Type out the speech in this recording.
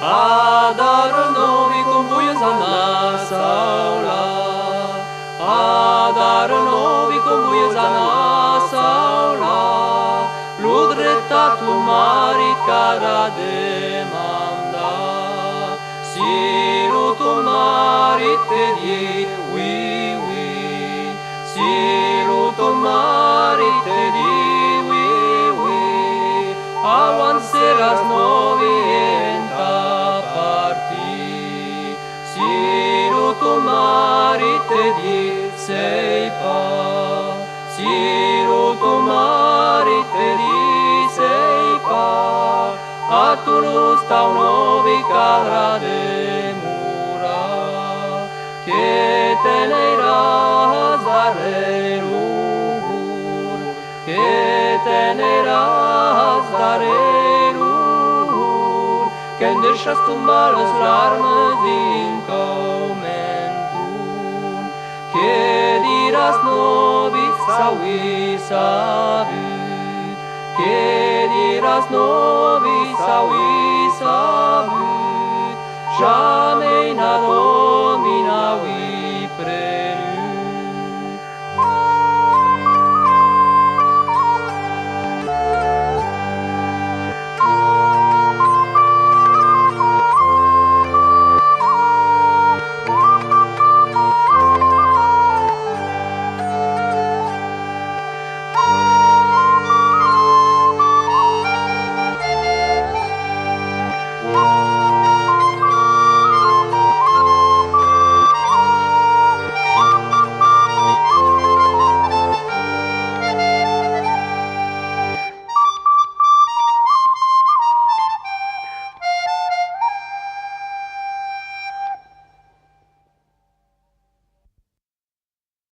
Adar novi cum vuies ana saula. Adar novi cum vuies ana saula. Ludretta tu marit cara de manda. Silu tu marit te di, oui, oui. Silu tu marit te di, oui, oui. Awan seras novi enta parti. Silu tu marit te di, sei pa. Silu tu marit te di, sei pa. A tu nu stau novi cadra de mura. Che te ne razare lugur, che te ne razare lugur, che deixas tumbar as larmes din comentur, che dirás nobis saui sabut, che dirás nobis saui sabut, jamais nador